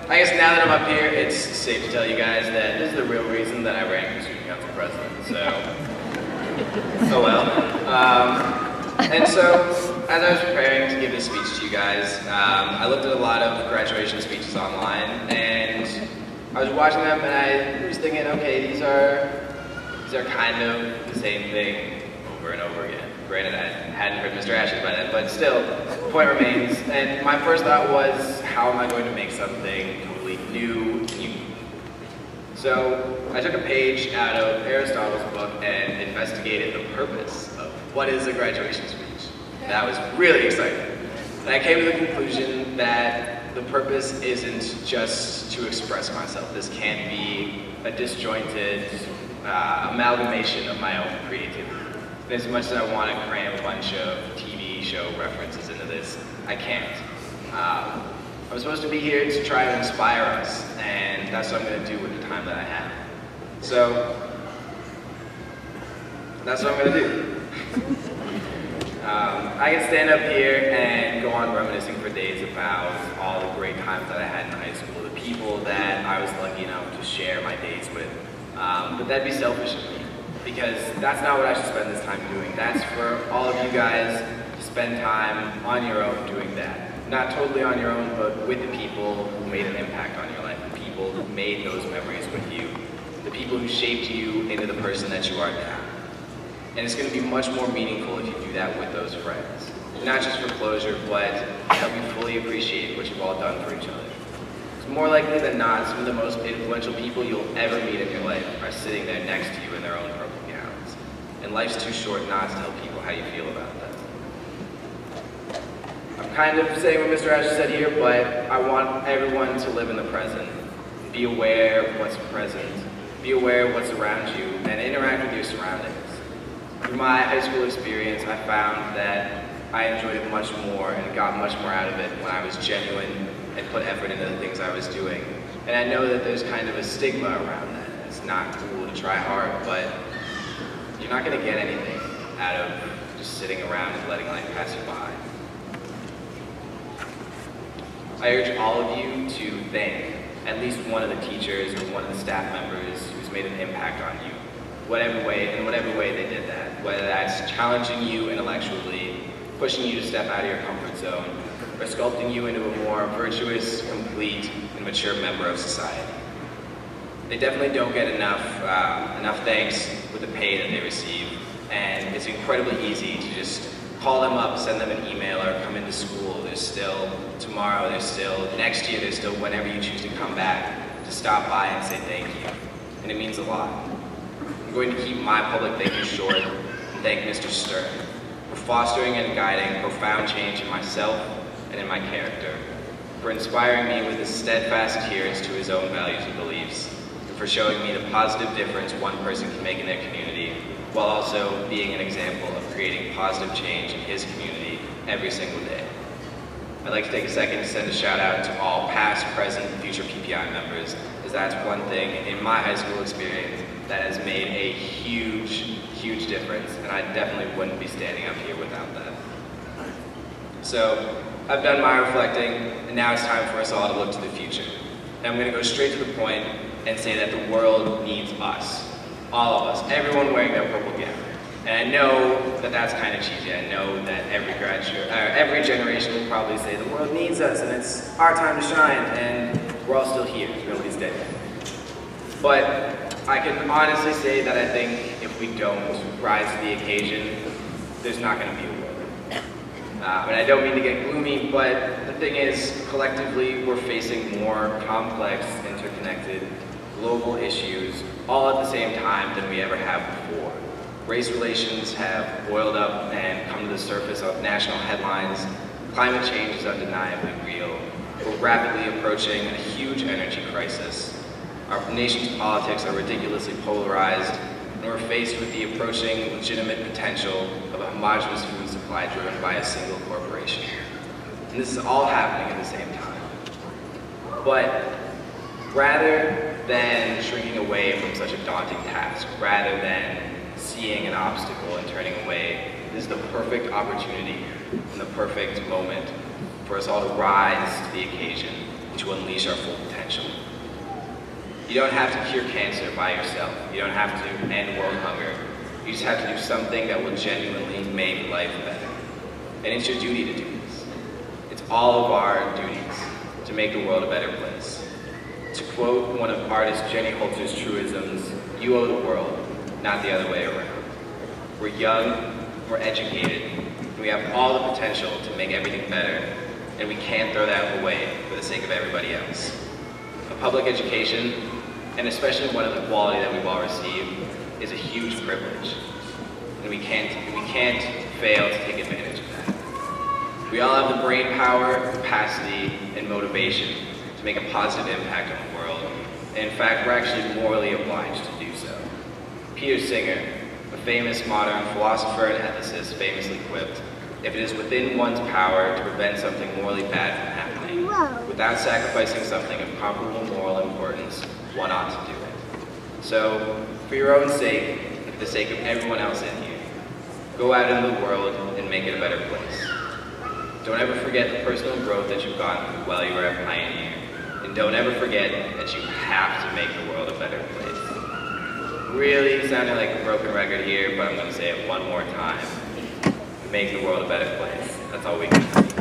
I guess now that I'm up here, it's safe to tell you guys that this is the real reason that I ran for student council president, so, oh well. And so, as I was preparing to give this speech to you guys, I looked at a lot of graduation speeches online, and I was watching them, and I was thinking, okay, these are kind of the same thing over and over again. Granted, I hadn't heard Mr. Ash's by then, but still, the point remains. And my first thought was, how am I going to make something totally new and unique? So I took a page out of Aristotle's book and investigated the purpose of what is a graduation speech. That was really exciting. And I came to the conclusion that the purpose isn't just to express myself. This can't be a disjointed amalgamation of my own creativity. And as much as I want to cram a bunch of TV show references into this, I can't. I'm supposed to be here to try to inspire us, and that's what I'm going to do with the time that I have. So, that's what I'm going to do. I can stand up here and go on reminiscing for days about all the great times that I had in high school, the people that I was lucky enough to share my days with. But that'd be selfish of me, because that's not what I should spend this time doing. That's for all of you guys to spend time on your own doing that. Not totally on your own, but with the people who made an impact on your life, the people who made those memories with you, the people who shaped you into the person that you are now. And it's going to be much more meaningful if you do that with those friends. Not just for closure, but help you fully appreciate what you've all done for each other. More likely than not, some of the most influential people you'll ever meet in your life are sitting there next to you in their own purple gowns. And life's too short not to tell people how you feel about that. I'm kind of saying what Mr. Asher said here, but I want everyone to live in the present. Be aware of what's present. Be aware of what's around you, and interact with your surroundings. Through my high school experience, I found that I enjoyed it much more and got much more out of it when I was genuine and put effort into the things I was doing. And I know that there's kind of a stigma around that. It's not cool to try hard, but you're not going to get anything out of just sitting around and letting life pass you by. I urge all of you to thank at least one of the teachers or one of the staff members who's made an impact on you, in whatever way they did that. Whether that's challenging you intellectually, pushing you to step out of your comfort zone, or sculpting you into a more virtuous, complete, and mature member of society. They definitely don't get enough thanks with the pay that they receive, and it's incredibly easy to just call them up, send them an email, or come into school. There's still tomorrow, there's still next year, there's still whenever you choose to come back, to stop by and say thank you, and it means a lot. I'm going to keep my public thank you short and thank Mr. Stern for fostering and guiding profound change in myself and in my character, for inspiring me with his steadfast adherence to his own values and beliefs, and for showing me the positive difference one person can make in their community, while also being an example of creating positive change in his community every single day. I'd like to take a second to send a shout out to all past, present, and future PPI members, as that's one thing in my high school experience that has made a huge, huge difference, and I definitely wouldn't be standing up here without that. So, I've done my reflecting, and now it's time for us all to look to the future. And I'm going to go straight to the point and say that the world needs us. All of us, everyone wearing their purple gown. And I know that that's kind of cheesy. I know that every generation will probably say the world needs us, and it's our time to shine, and we're all still here. Nobody's dead. But I can honestly say that I think if we don't rise to the occasion, there's not going to be a world. And I don't mean to get gloomy, but the thing is, collectively, we're facing more complex, interconnected, global issues all at the same time than we ever have before. Race relations have boiled up and come to the surface of national headlines. Climate change is undeniably real. We're rapidly approaching a huge energy crisis. Our nation's politics are ridiculously polarized, and we're faced with the approaching legitimate potential of a homogeneous food supply driven by a single corporation. And this is all happening at the same time. But rather than shrinking away from such a daunting task, rather than seeing an obstacle and turning away, this is the perfect opportunity and the perfect moment for us all to rise to the occasion and to unleash our full potential. potential. You don't have to cure cancer by yourself. You don't have to end world hunger. You just have to do something that will genuinely make life better. And it's your duty to do this. It's all of our duties to make the world a better place. To quote one of artist Jenny Holter's truisms, you owe the world, not the other way around. We're young, we're educated, and we have all the potential to make everything better, and we can't throw that away for the sake of everybody else. A public education, and especially one of the quality that we've all received, is a huge privilege. And we can't fail to take advantage of that. We all have the brain power, capacity, and motivation to make a positive impact on the world. And in fact, we're actually morally obliged to do so. Peter Singer, a famous modern philosopher and ethicist, famously quipped, "If it is within one's power to prevent something morally bad from happening, without sacrificing something of comparable moral importance, one ought to do it." So, for your own sake, and for the sake of everyone else in here, go out into the world and make it a better place. Don't ever forget the personal growth that you've gone through while you were at Pioneer. And don't ever forget that you have to make the world a better place. Really sounding like a broken record here, but I'm going to say it one more time. Make the world a better place. That's all we can do.